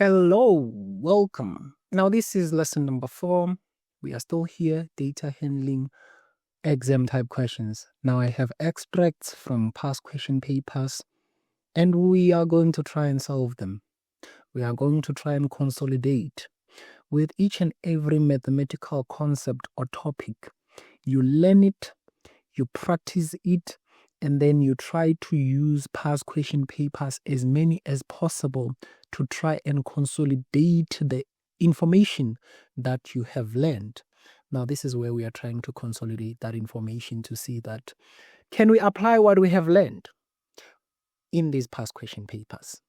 Hello, welcome. Now, this is lesson number 4. We are still here, data handling, exam type questions. Now, I have extracts from past question papers, and we are going to try and solve them. We are going to try and consolidate with each and every mathematical concept or topic. You learn it, you practice it, and then you try to use past question papers as many as possible to try and consolidate the information that you have learned. Now, this is where we are trying to consolidate that information to see that can we apply what we have learned in these past question papers.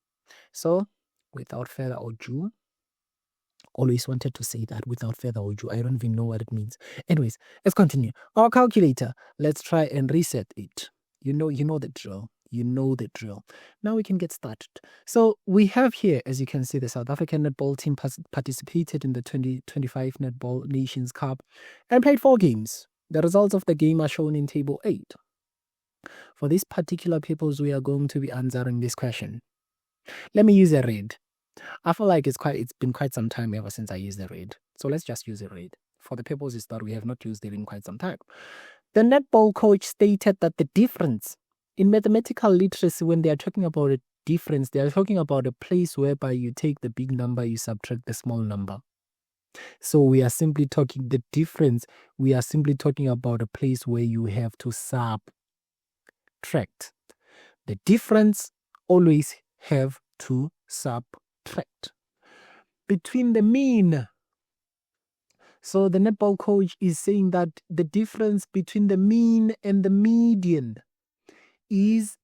So, without further ado, always wanted to say that without further ado. I don't even know what it means. Anyways, let's continue. Our calculator, let's try and reset it. You know the drill. You know the drill. Now we can get started. So we have here, as you can see, the South African netball team participated in the 2025 Netball Nations Cup and played 4 games. The results of the game are shown in Table 8. For these particular purpose, we are going to be answering this question. Let me use a red. I feel like it's been quite some time ever since I used the red. So let's just use a red. For the purposes that we have not used it in quite some time. The netball coach stated that the difference in mathematical literacy, when they are talking about a difference, they are talking about a place whereby you take the big number, you subtract the small number. So we are simply talking the difference. We are simply talking about a place where you have to subtract. The difference always have to subtract between the mean. So the netball coach is saying that the difference between the mean and the median is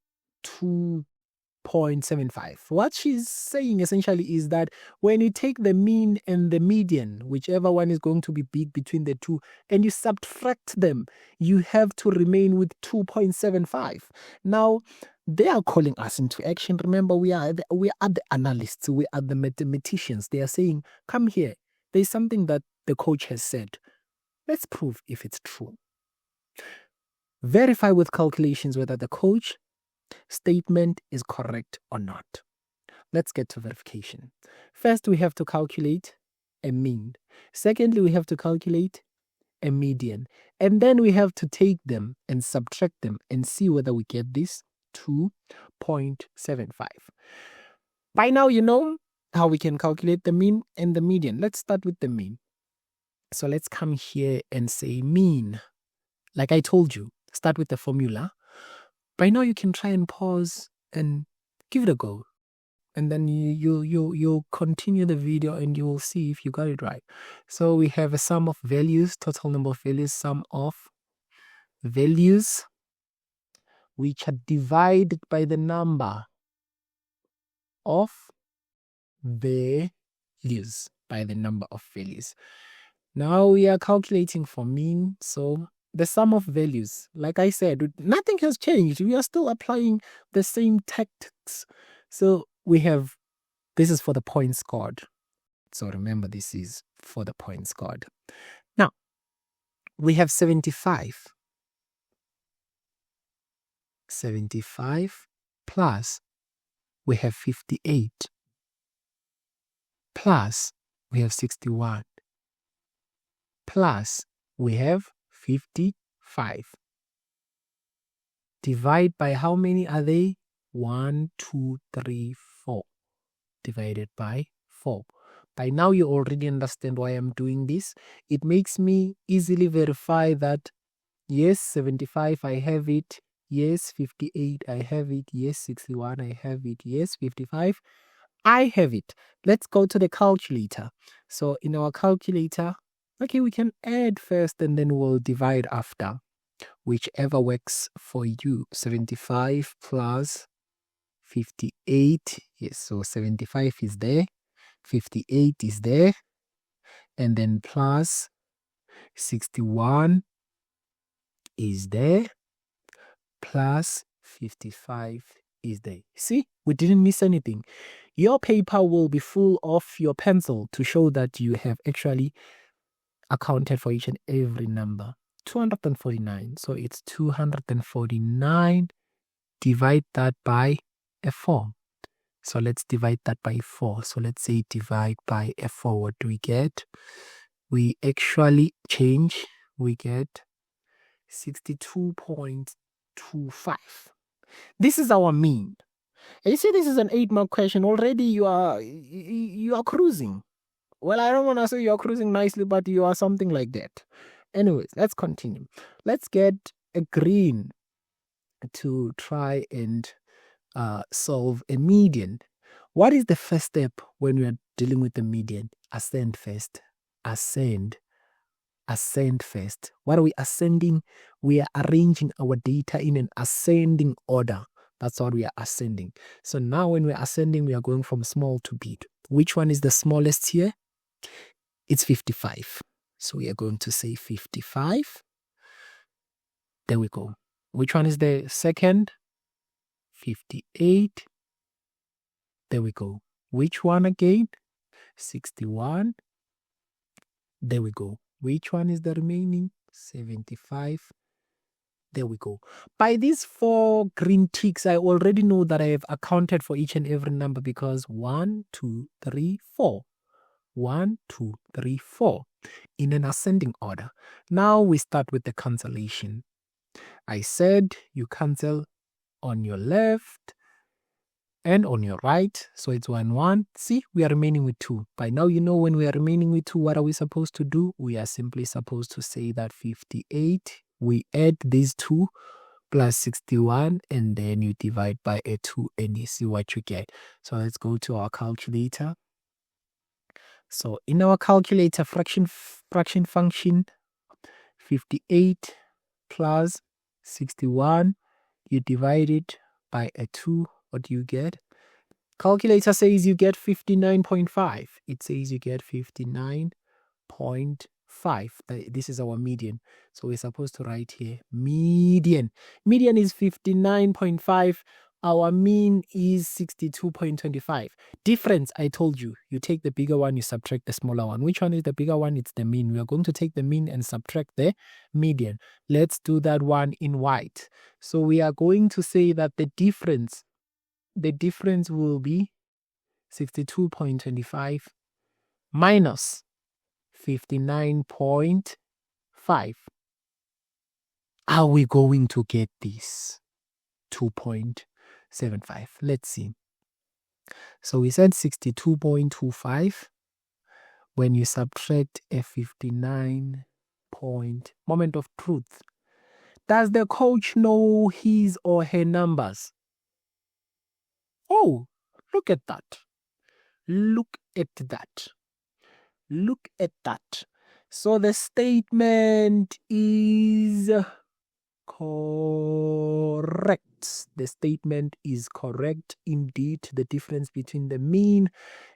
2.75. What she's saying essentially is that when you take the mean and the median, whichever one is going to be big between the two, and you subtract them, you have to remain with 2.75. Now, they are calling us into action. Remember, we are the analysts. We are the mathematicians. They are saying, come here. There's something that the coach has said. Let's prove if it's true. Verify with calculations whether the coach statement is correct or not. Let's get to verification. First, we have to calculate a mean. Secondly, we have to calculate a median. And then we have to take them and subtract them and see whether we get this 2.75. By now, you know how we can calculate the mean and the median. Let's start with the mean. So let's come here and say mean. Like I told you, start with the formula. By now you can try and pause and give it a go. And then you'll continue the video and you will see if you got it right. So we have a sum of values, total number of values, sum of values, which are divided by the number of values, Now we are calculating for mean. So the sum of values, like I said, nothing has changed. We are still applying the same tactics. So we have, this is for the points scored. So remember, this is for the points scored. Now, we have 75. 75 plus we have 58 plus we have 61 plus we have 55. Divide by how many are they? 1, 2, 3, 4. Divided by 4. By now you already understand why I'm doing this. It makes me easily verify that yes, 75 I have it. Yes, 58 I have it. Yes, 61 I have it. Yes, 55 I have it. Let's go to the calculator. So in our calculator, okay, we can add first and then we'll divide after. Whichever works for you. 75 plus 58. Yes, so 75 is there. 58 is there. And then plus 61 is there. Plus 55 is there. See, we didn't miss anything. Your paper will be full of your pencil to show that you have actually accounted for each and every number. 249. So it's 249. Divide that by a 4. So let's divide that by 4. So let's say divide by a 4. What do we get? We actually change. We get 62.25. This is our mean. And you see, this is an 8-mark question. Already you are cruising. Well, I don't want to say you are cruising nicely, but you are something like that. Anyways, let's continue. Let's get a green to try and solve a median. What is the first step when we are dealing with the median? Ascend first. Ascend first. What are we ascending? We are arranging our data in an ascending order. That's what we are ascending. So now when we're ascending, we are going from small to big. Which one is the smallest here? It's 55. So we are going to say 55. There we go. Which one is the second? 58. There we go. Which one again? 61. There we go. Which one is the remaining? 75. There we go. By these 4 green ticks, I already know that I have accounted for each and every number because 1, 2, 3, 4. 1, 2, 3, 4 in an ascending order. Now we start with the cancellation. I said you cancel on your left and on your right. So it's 1, 1. See, we are remaining with 2. By now, you know when we are remaining with 2, what are we supposed to do? We are simply supposed to say that 58, we add these 2 plus 61, and then you divide by a 2 and you see what you get. So let's go to our calculator. So in our calculator, fraction function, 58 plus 61, you divide it by a 2. What do you get? Calculator says you get 59.5. It says you get 59.5. This is our median. So we're supposed to write here median. Median is 59.5. Our mean is 62.25. Difference, I told you. You take the bigger one, you subtract the smaller one. Which one is the bigger one? It's the mean. We are going to take the mean and subtract the median. Let's do that one in white. So we are going to say that the difference will be 62.25 minus 59.5. Are we going to get this? 2.75. Let's see. So we said 62.25. When you subtract a 59 point, moment of truth. Does the coach know his or her numbers? Oh, look at that. Look at that. Look at that. So the statement is correct. The statement is correct indeed. The difference between the mean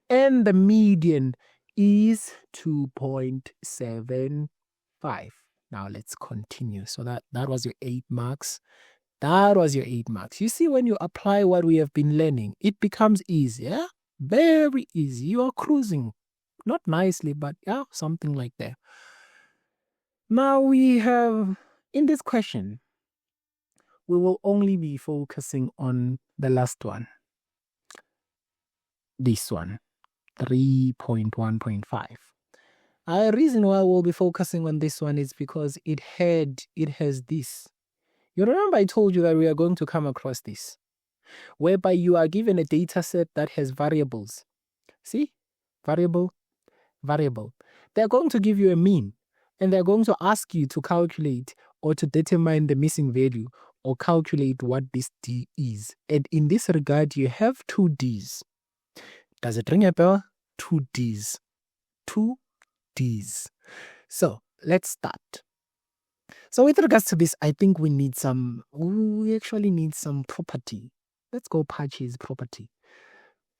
and the median is 2.75. Now let's continue. So that was your 8 marks. That was your 8 marks. You see, when you apply what we have been learning, it becomes easier. Very easy. You are cruising. Not nicely, but yeah, something like that. Now we have, in this question, we will only be focusing on the last one. This one, 3.1.5. The reason why we'll be focusing on this one is because it has this. You remember I told you that we are going to come across this, whereby you are given a data set that has variables. See? Variable. They're going to give you a mean, and they're going to ask you to calculate or to determine the missing value or calculate what this D is. And in this regard, you have 2 Ds. Does it ring a bell? 2 Ds. 2 Ds. So let's start. So with regards to this, I think we actually need some property. Let's go purchase property.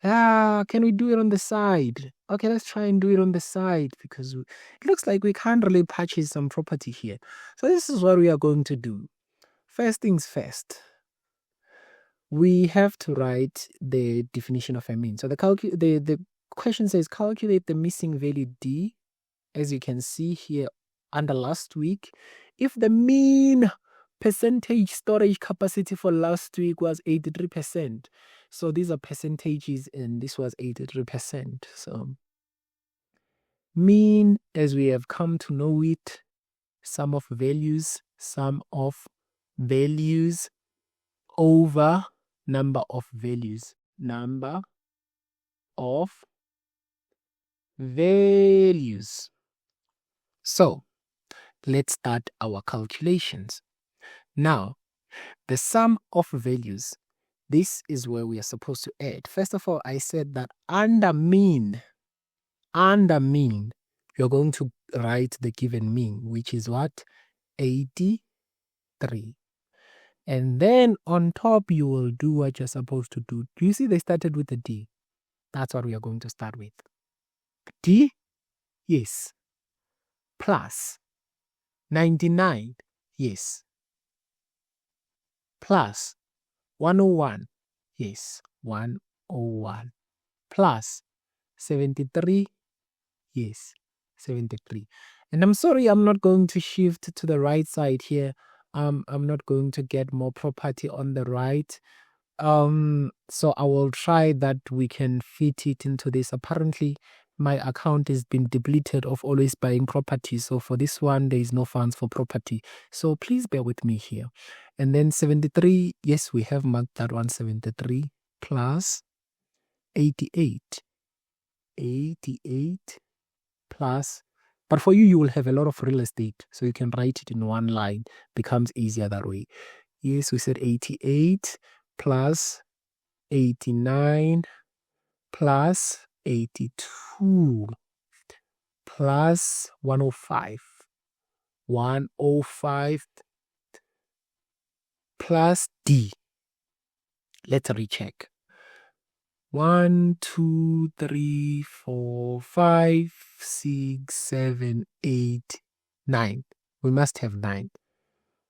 Can we do it on the side? Okay, let's try and do it on the side because it looks like we can't really purchase some property here. So this is what we are going to do. First things first, we have to write the definition of a mean. So the question says calculate the missing value D, as you can see here under last week. If the mean percentage storage capacity for last week was 83%, So these are percentages, and this was 83%. So mean, as we have come to know it, sum of values over number of values. Number of values. So let's start our calculations. Now, the sum of values, this is where we are supposed to add. First of all, I said that under mean, you're going to write the given mean, which is what? 83. And then on top, you will do what you're supposed to do. Do you see they started with a D? That's what we are going to start with. D, yes. Plus 99, yes. Plus 101, yes. 101. Plus 73, yes. 73. And I'm sorry, I'm not going to shift to the right side here. I'm not going to get more property on the right. So I will try that we can fit it into this. Apparently, my account has been depleted of always buying property. So for this one, there is no funds for property. So please bear with me here. And then 73, yes, we have marked that one, 73 plus 88. 88 plus, but for you, you will have a lot of real estate. So you can write it in one line. Becomes easier that way. Yes, we said 88 plus 89 plus 82 plus 105. 105 plus D. Let's recheck. 1, 2, 3, 4, 5, 6, 7, 8, 9. We must have 9.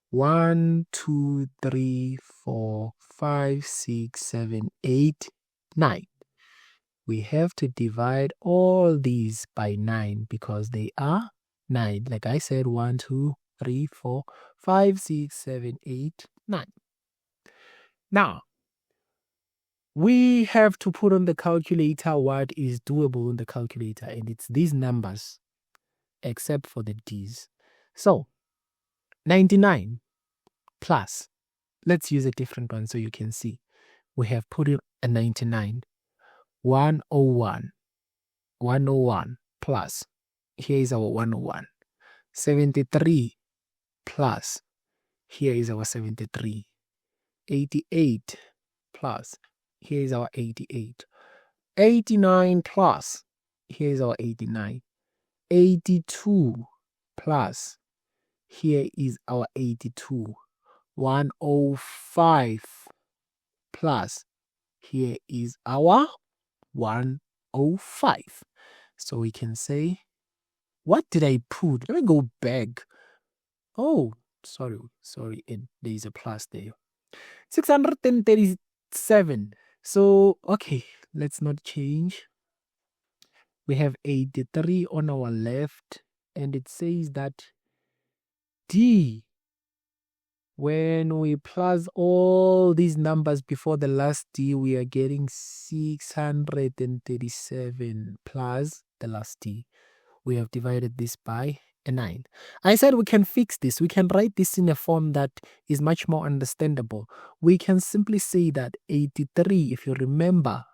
1, 2, 3, 4, 5, 6, 7, 8, 9. We have to divide all these by 9 because they are 9. Like I said, 1, 2, 3, 4, 5, 6, 7, 8, 9. Now, we have to put on the calculator what is doable in the calculator, and it's these numbers, except for the D's. So, 99 plus, let's use a different one so you can see. We have put in a 99. 101. 101 plus, here is our 101. 73 plus, here is our 73. 88 plus, here is our 88. 89 plus, here is our 89. 82 plus, here is our 82. 105 plus, here is our 105. So we can say, what did I put? Let me go back. Oh, sorry, there is a plus there. 637. So, okay, let's not change. We have 83 on our left, and it says that D, when we plus all these numbers before the last D, we are getting 637 plus the last D. We have divided this by a 9. I said we can fix this. We can write this in a form that is much more understandable. We can simply say that 83, if you remember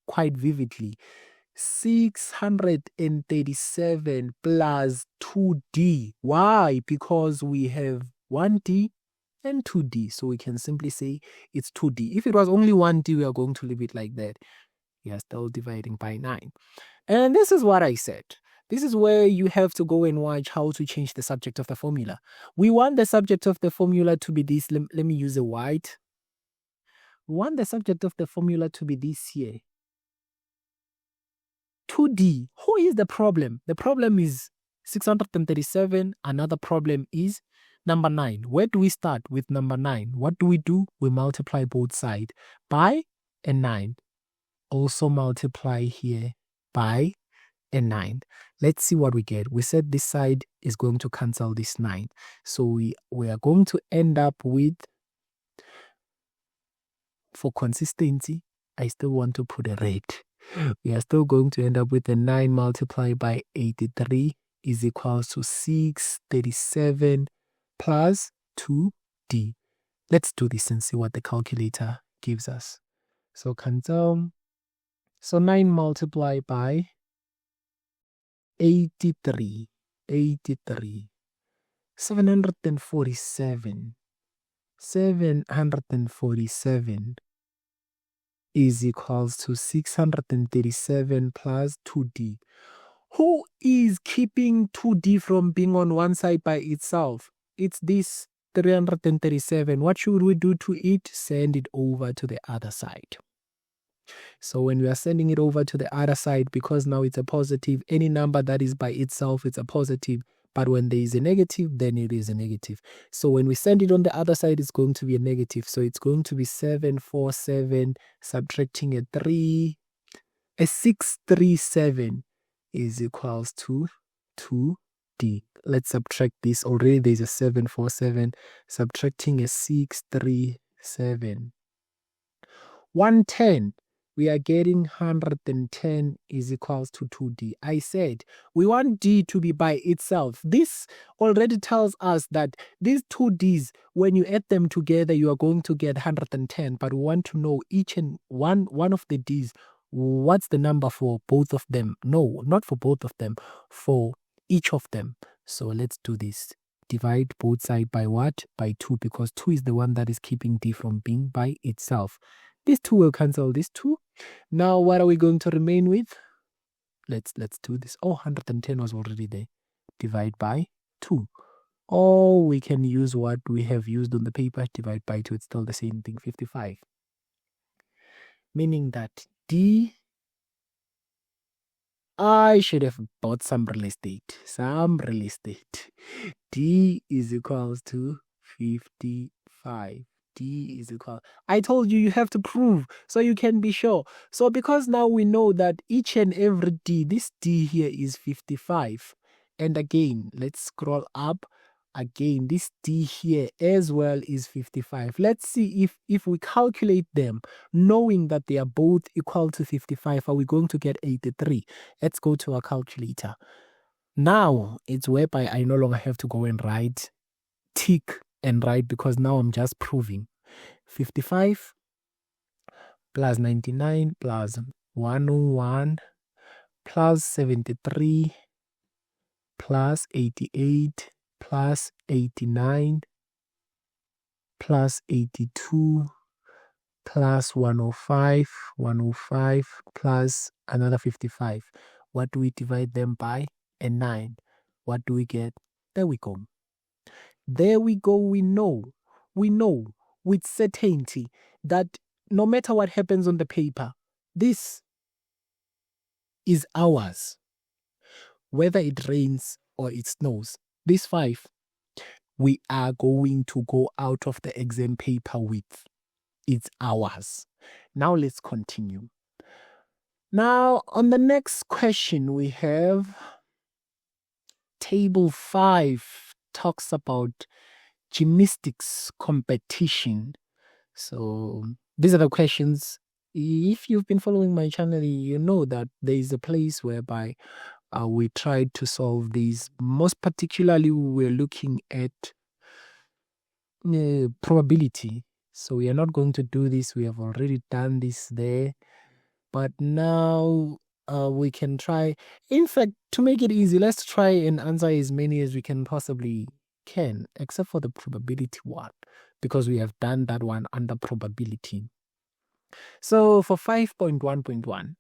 quite vividly, 637 plus 2D. Why? Because we have 1D and 2D. So we can simply say it's 2D. If it was only 1D, we are going to leave it like that. We are still dividing by 9. And this is what I said. This is where you have to go and watch how to change the subject of the formula. We want the subject of the formula to be this. Let me use a white. We want the subject of the formula to be this here. 2D. Who is the problem? The problem is 637. Another problem is number 9. Where do we start with number 9? What do? We multiply both sides by a 9. Also multiply here by a 9. Let's see what we get. We said this side is going to cancel this 9. So we are going to end up with, for consistency, I still want to put a red. We are still going to end up with a 9 multiplied by 83 is equals to 637 plus 2D. Let's do this and see what the calculator gives us. So 9 multiplied by 83. 747. 747 is equals to 637 plus 2D. Who is keeping 2D from being on one side by itself? It's this 337. What should we do to it? Send it over to the other side. So when we are sending it over to the other side, because now it's a positive, any number that is by itself, it's a positive. But when there is a negative, then it is a negative. So when we send it on the other side, it's going to be a negative. So it's going to be 747 subtracting a 637 is equals to 2D. Let's subtract this. Already there's a 747 subtracting a 637. 110. We are getting 110 is equals to 2D. I said we want D to be by itself. This already tells us that these two D's, when you add them together, you are going to get 110. But we want to know each and one of the D's, what's the number for both of them? No, not for both of them, for each of them. So let's do this. Divide both sides by what? By 2, because 2 is the one that is keeping D from being by itself. These 2 will cancel these 2. Now, what are we going to remain with? Let's do this. Oh, 110 was already there. Divide by 2. Or we can use what we have used on the paper. Divide by 2. It's still the same thing, 55. Meaning that D, I should have bought some real estate. D is equals to 55. D is equal. I told you have to prove so you can be sure. So because now we know that each and every D, this D here is 55. And again, let's scroll up. Again, this D here as well is 55. Let's see if we calculate them, knowing that they are both equal to 55, are we going to get 83? Let's go to our calculator. Now, it's whereby I no longer have to go and write, tick and write, because now I'm just proving. 55 plus 99 plus 101 plus 73 plus 88 plus 89 plus 82 plus 105 plus another 55. What do we divide them by? A 9. What do we get? There we go. There we go. We know with certainty that no matter what happens on the paper, this is ours. Whether it rains or it snows, this 5, we are going to go out of the exam paper with. It's ours. Now let's continue. Now on the next question, we have table 5 talks about gymnastics competition. So these are the questions. If you've been following my channel, you know that there is a place whereby we tried to solve these. Most particularly, we were looking at probability. So we are not going to do this. We have already done this there. But now we can try. In fact, to make it easy, let's try and answer as many as we can possibly can, except for the probability one, because we have done that one under probability. So for 5.1.1,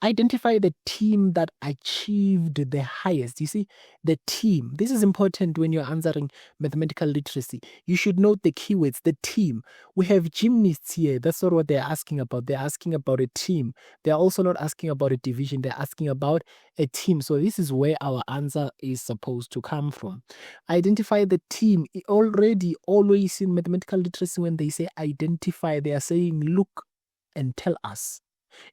identify the team that achieved the highest. You see, the team. This is important when you're answering mathematical literacy. You should note the keywords, the team. We have gymnasts here. That's not what they're asking about. They're asking about a team. They're also not asking about a division. They're asking about a team. So this is where our answer is supposed to come from. Identify the team. Already, always in mathematical literacy, when they say identify, they are saying look and tell us.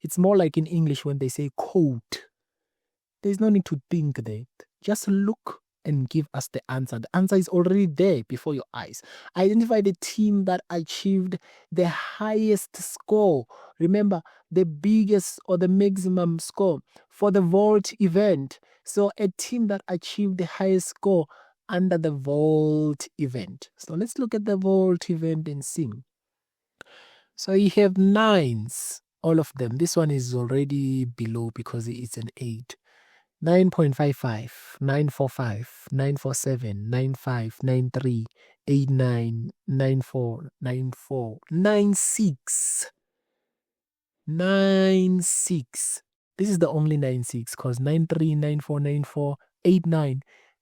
It's more like in English when they say quote. There's no need to think that. Just look and give us the answer. The answer is already there before your eyes. Identify the team that achieved the highest score. Remember, the biggest or the maximum score for the vault event. So a team that achieved the highest score under the vault event. So let's look at the vault event and see. So you have 9s, all of them. This one is already below because it's an 8. 9.55, 945, 947, 95, 93, 89, 94, 94, 96, 96. This is the only 96 because 93, 94, 94, 89,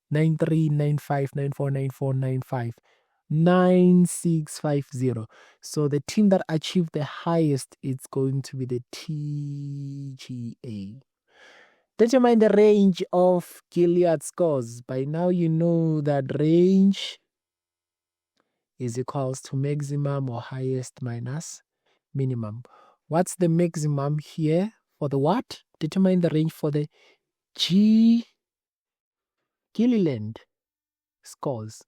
93, 95, 94, 94, 95, 9650. So the team that achieved the highest is going to be the TGA. Determine the range of Gilead scores. By now you know that range is equals to maximum or highest minus minimum. What's the maximum here for the what? Determine the range for the G Gilliland scores.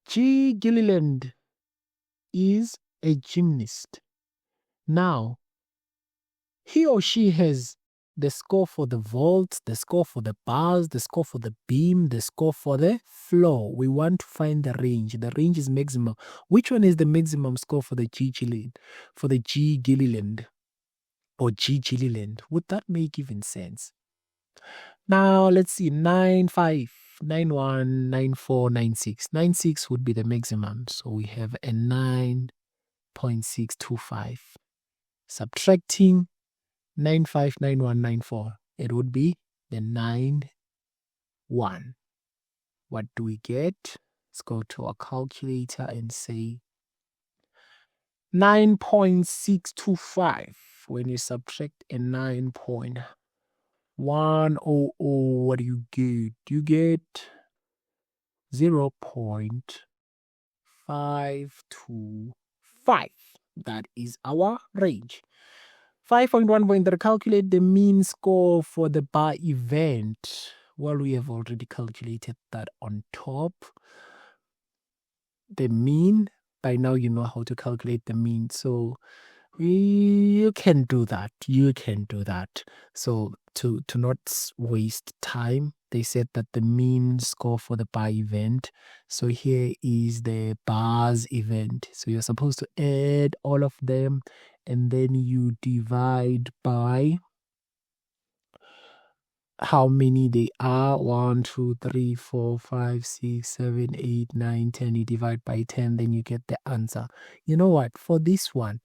G Gilliland is a gymnast. Now, he or she has the score for the vault, the score for the bars, the score for the beam, the score for the floor. We want to find the range. The range is maximum. Which one is the maximum score for the G Gilliland? For the G Gilliland or G Gilliland? Would that make even sense? Now let's see. 95, 91, 94, 96. 96 would be the maximum. So we have a 9.625. Subtracting 959194, it would be the 91. What do we get? Let's go to our calculator and say 9.625. When you subtract a 9.100, what do you get? You get 0.525. That is our range. 5.1.3, calculate the mean score for the bar event. Well, we have already calculated that on top. The mean, by now you know how to calculate the mean. So you can do that. You can do that. So to not waste time, they said that the mean score for the bar event. So here is the bars event. So you're supposed to add all of them and then you divide by how many they are. 1, 2, 3, 4, 5, 6, 7, 8, 9, 10. You divide by 10, then you get the answer. You know what? For this one,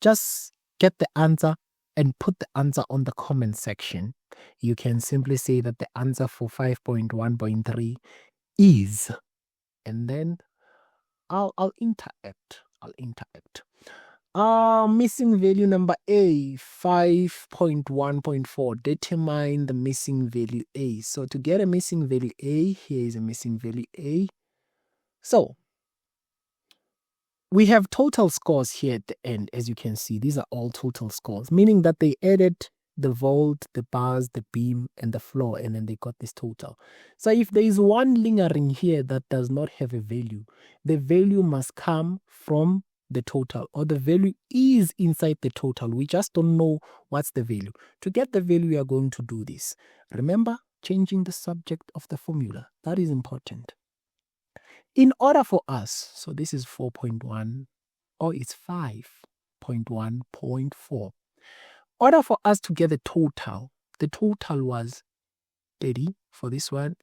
just get the answer and put the answer on the comment section. You can simply say that the answer for 5.1.3 is, and then I'll interact. Missing value number A, 5.1.4. Determine the missing value A. So to get a missing value A, here is a missing value A. So we have total scores here at the end. As you can see, these are all total scores, meaning that they added the vault, the bars, the beam, and the floor, and then they got this total. So if there is one lingering here that does not have a value, the value must come from the total, or the value is inside the total. We just don't know what's the value. To get the value, we are going to do this. Remember, changing the subject of the formula. That is important. In order for us, so this is 4.1, or it's 5.1.4. Order for us to get the total was 30 for this one,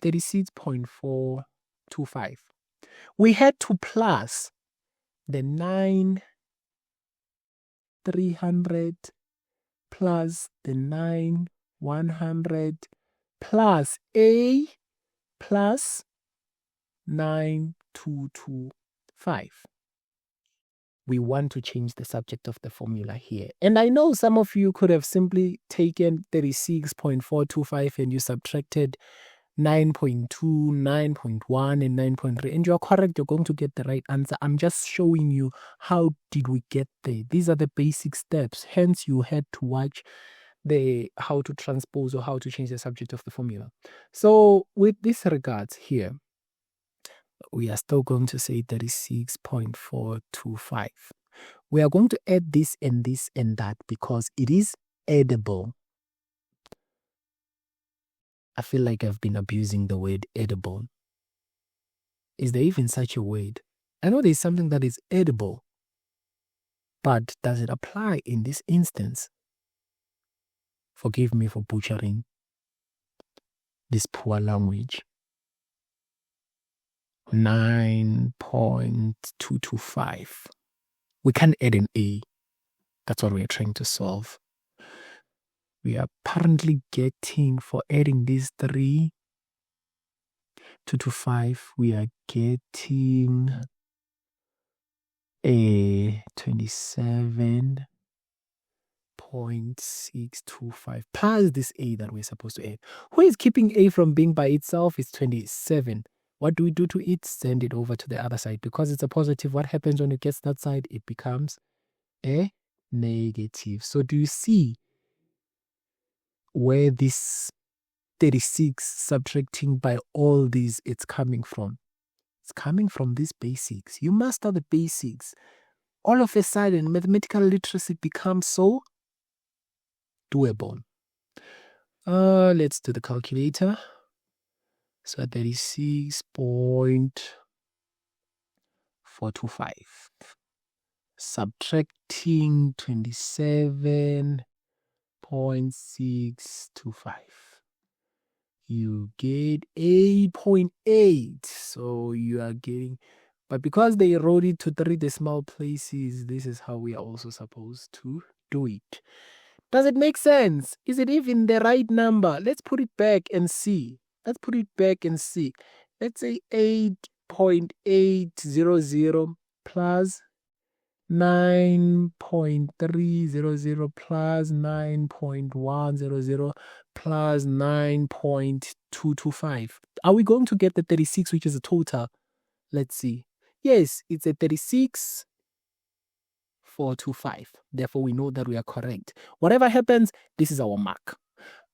36.425. We had to plus the 9,300 plus the 9,100 plus A plus 9,225. We want to change the subject of the formula here. And I know some of you could have simply taken 36.425 and you subtracted 9.2, 9.1, and 9.3. And you're correct, you're going to get the right answer. I'm just showing you how did we get there. These are the basic steps. Hence, you had to watch how to transpose or how to change the subject of the formula. So with this regards here, we are still going to say 36.425. We are going to add this and that because it is edible. I feel like I've been abusing the word edible. Is there even such a word? I know there's something that is edible, but does it apply in this instance? Forgive me for butchering this poor language. 9.225. We can add an A. That's what we are trying to solve. We are apparently getting, for adding these 3, 225, we are getting a 27.625 plus this A that we're supposed to add. Who is keeping A from being by itself? It's 27. What do we do to it? Send it over to the other side. Because it's a positive, what happens when it gets that side? It becomes a negative. So do you see where this 36 subtracting by all these it's coming from? It's coming from these basics. You master the basics. All of a sudden, mathematical literacy becomes so doable. Let's do the calculator. So 36.425. Subtracting 27.625. You get 8.8. So you are getting, but because they wrote it to 3 decimal places, this is how we are also supposed to do it. Does it make sense? Is it even the right number? Let's put it back and see. Let's say 8.800 plus 9.300 plus 9.100 plus 9.225. Are we going to get the 36, which is a total? Let's see. Yes, it's a 36.425. Therefore, we know that we are correct. Whatever happens, this is our mark.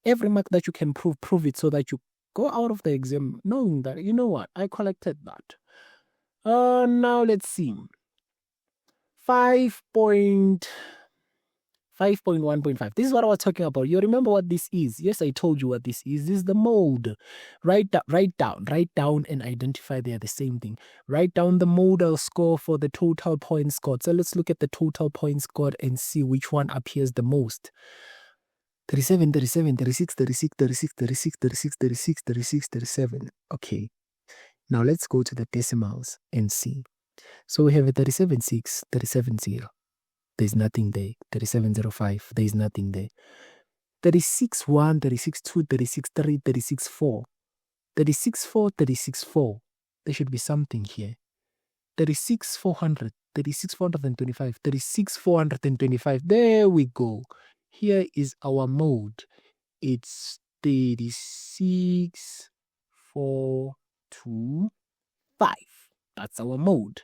Every mark that you can prove it so that you go out of the exam knowing that, you know what, I collected that. Now let's see. 5.1.5. This is what I was talking about. You remember what this is? Yes, I told you what this is. This is the mode. Write down and identify they are the same thing. Write down the modal score for the total points scored. So let's look at the total points scored and see which one appears the most. 37, 37, 36, 36, 36, 36, 36, 36, 36, 37. Okay. Now let's go to the decimals and see. So we have a 37.6, 37.0. There's nothing there. 37.05, there's nothing there. 36.1, 36.2, 36.3, 36.4. 36.4, 36.4. There should be something here. 36.400, 36.425, 36.425. There we go. Here is our mode. It's 36.425. That's our mode.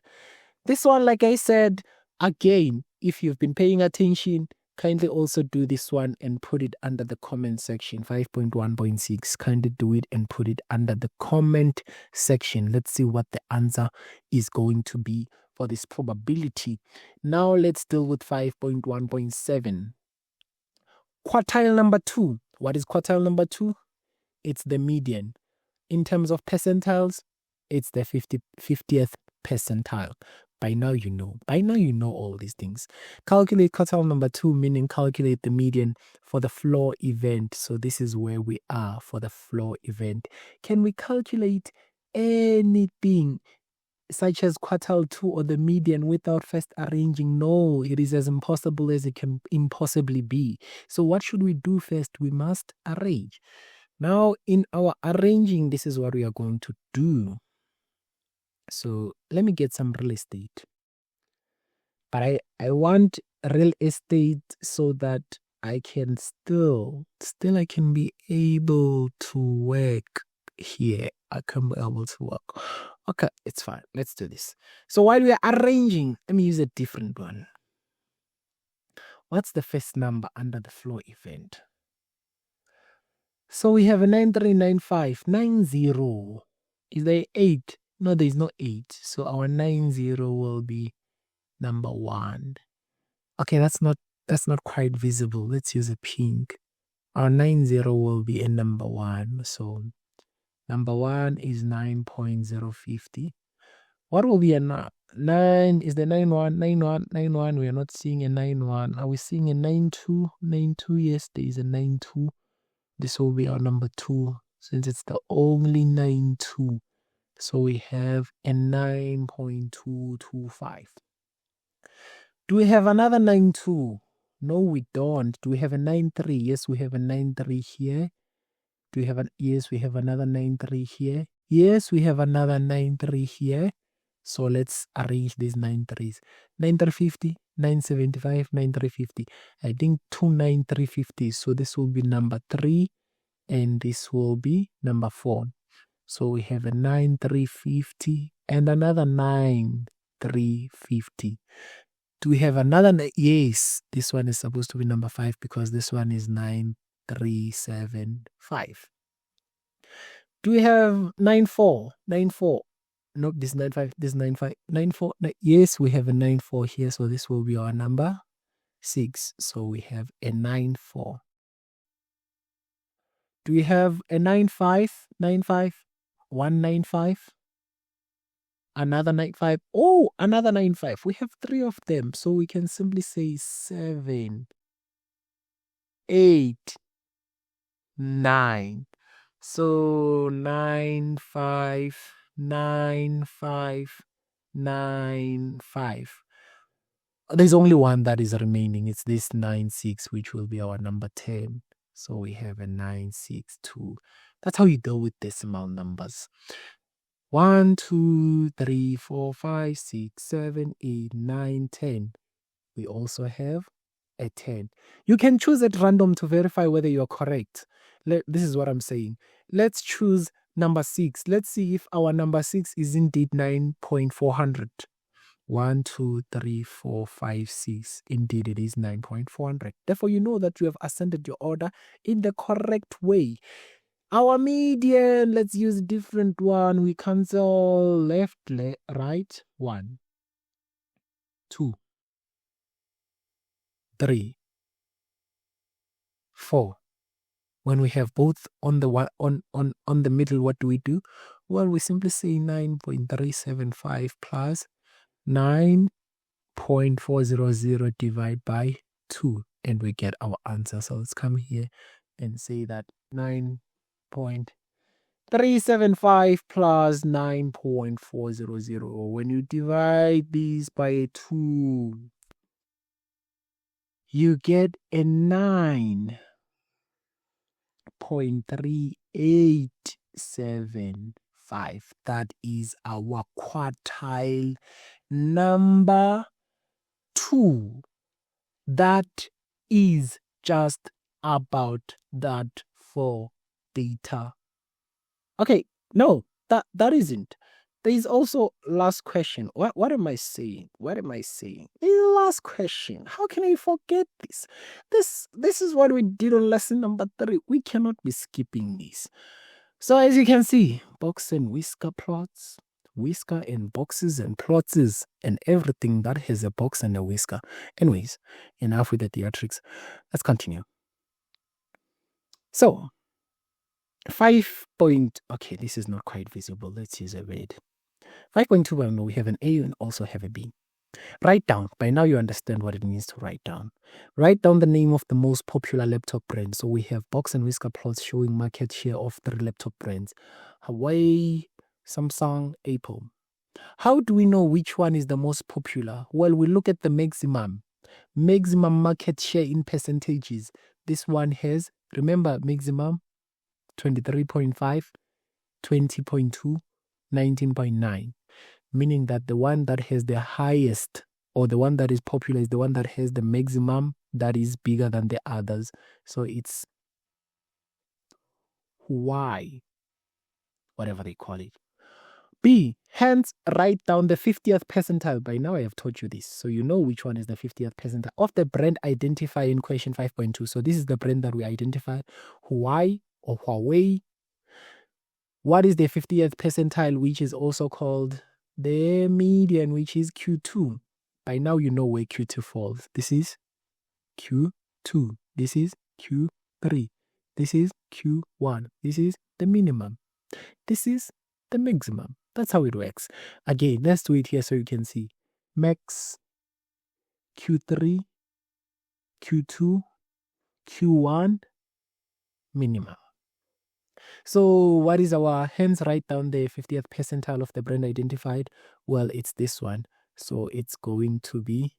This one, like I said, again, if you've been paying attention, kindly also do this one and put it under the comment section. 5.1.6, kindly do it and put it under the comment section. Let's see what the answer is going to be for this probability. Now let's deal with 5.1.7. Quartile number 2. What is quartile number 2? It's the median. In terms of percentiles, it's the 50th percentile. By now you know all these things. Calculate quartile number 2, meaning calculate the median for the floor event. So this is where we are for the floor event. Can we calculate anything such as quartile 2 or the median without first arranging? No, it is as impossible as it can impossibly be. So what should we do first? We must arrange. Now in our arranging, this is what we are going to do. So let me get some real estate. But I want real estate so that I can still I can be able to work here. I can be able to work. Okay, it's fine. Let's do this. So while we are arranging, let me use a different one. What's the first number under the floor event? So we have a 9395. 90. Is there 8? No, there is no 8. So our 90 will be number 1. Okay, that's not quite visible. Let's use a pink. Our 90 will be a number 1. So number 1 is 9.050. What will be a 9? Is the 91? 91, 91. We are not seeing a 91. Are we seeing a 92? 92, yes, there is a 92. This will be our number 2, since it's the only 92. So we have a 9.225. Do we have another 92? No, we don't. Do we have a 93? Yes, we have a 93 here. Do we have yes, we have another 93 here. Yes, we have another 93 here. So let's arrange these 93s. 9350, 975, 9350. I think 29350. So this will be number 3 and this will be number 4. So we have a 9350 and another 9350. Do we have another? Yes, this one is supposed to be number 5 because this one is 9375. Do we have 94? 94. Nope, this is 95, this is 95, 94. Yes, we have a 94 here, so this will be our number 6. So we have a 94. Do we have a 95? 95, 195, another 95. Oh, another 95. We have 3 of them, so we can simply say 7, 8, 9. So 95, 95, 95. There's only one that is remaining. It's this 96, which will be our number 10. So we have a 962. That's how you deal with decimal numbers. 1, 2, 3, 4, 5, 6, 7, 8, 9, 10. We also have a 10. You can choose at random to verify whether you're correct. This is what I'm saying. Let's choose number 6. Let's see if our number 6 is indeed 9.400. 1, 2, 3, 4, 5, 6. Indeed, it is 9.400. Therefore, you know that you have ascended your order in the correct way. Our median, let's use a different one. We cancel left, right. 1, 2, 3, 4. When we have both on the on the middle, what do we do? Well, we simply say 9.375 plus 9.400 divided by 2, and we get our answer. So let's come here and say that 9.375 plus 9.400. When you divide these by 2, you get a 9.3875. That is our quartile number 2. That is just about that for data. Okay, no, that isn't. There is also last question. What am I saying? What am I saying? The last question. How can I forget this? This is what we did on lesson number 3. We cannot be skipping this. So as you can see, box and whisker plots, whisker and boxes and plots and everything that has a box and a whisker. Anyways, enough with the theatrics. Let's continue. So 5 point, okay, this is not quite visible. Let's use a red. 5.2, we have an A and also have a B. Write down. By now you understand what it means to write down. Write down the name of the most popular laptop brand. So we have box and whisker plots showing market share of 3 laptop brands: Huawei, Samsung, Apple. How do we know which one is the most popular? Well, we look at the maximum market share in percentages. This one has, remember, maximum 23.5, 20.2, 19.9. Meaning that the one that has the highest, or the one that is popular, is the one that has the maximum that is bigger than the others. So it's Huawei, whatever they call it. B, hence write down the 50th percentile. By now I have taught you this, so you know which one is the 50th percentile of the brand identified in question 5.2. So this is the brand that we identify, Huawei, or Huawei. What is the 50th percentile, which is also called the median, which is Q2? By now you know where Q2 falls. This is Q2. This is Q3. This is Q1. This is the minimum. This is the maximum. That's how it works. Again, let's do it here so you can see. Max, Q3, Q2, Q1, minimum. So what is our, hence write down the 50th percentile of the brand identified? Well, it's this one. So it's going to be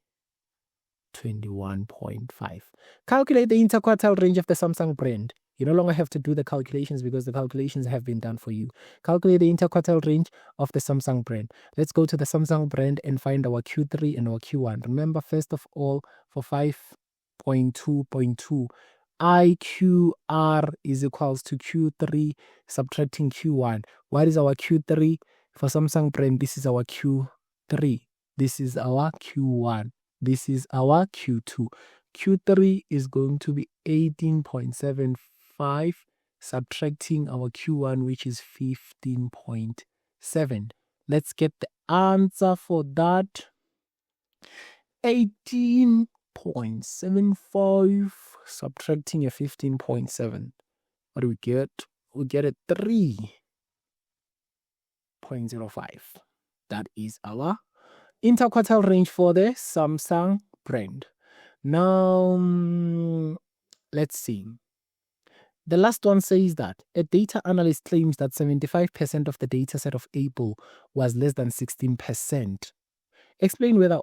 21.5. Calculate the interquartile range of the Samsung brand. You no longer have to do the calculations because the calculations have been done for you. Calculate the interquartile range of the Samsung brand. Let's go to the Samsung brand and find our Q3 and our Q1. Remember, first of all, for 5.2.2, IQR is equals to Q3 subtracting Q1. What is our Q3? For Samsung brand, this is our Q3. This is our Q1. This is our Q2. Q3 is going to be 18.75, subtracting our Q1, which is 15.7. Let's get the answer for that. 18.75 subtracting a 15.7. What do we get? We get a 3.05. That is our interquartile range for the Samsung brand. Now, let's see. The last one says that a data analyst claims that 75% of the data set of Apple was less than 16%. Explain whether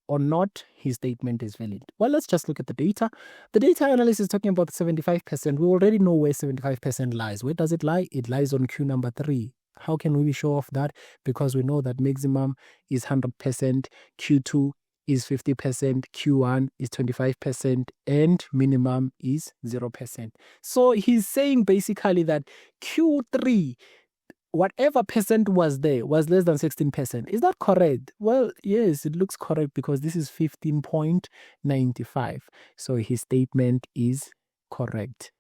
or not his statement is valid. Well, let's just look at the data. The data analyst is talking about 75%. We already know where 75% lies. Where does it lie? It lies on Q number 3. How can we be sure of that? Because we know that maximum is 100%, Q2 is 50%, Q1 is 25%, and minimum is 0%. So he's saying basically that Q3, whatever percent was there, was less than 16%. Is that correct? Well, yes, it looks correct because this is 15.95. So his statement is correct,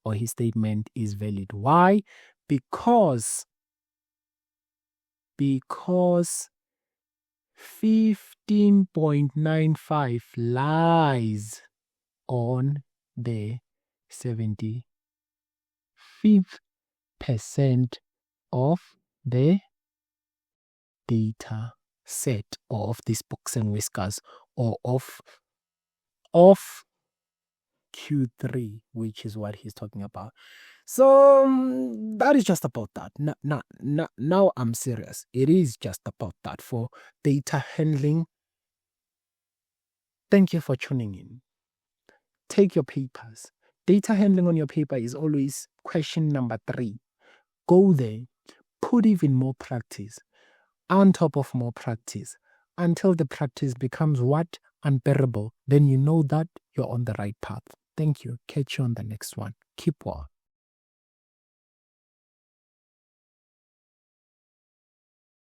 or his statement is valid. Why? Because 15.95 lies on the 75th percent of the data set, or of these books and whiskers, or of Q3, which is what he's talking about. So that is just about that. Now I'm serious. It is just about that for data handling. Thank you for tuning in. Take your papers. Data handling on your paper is always question number 3. Go there, put even more practice on top of more practice until the practice becomes what? Unbearable. Then you know that you're on the right path. Thank you. Catch you on the next one. Keep well.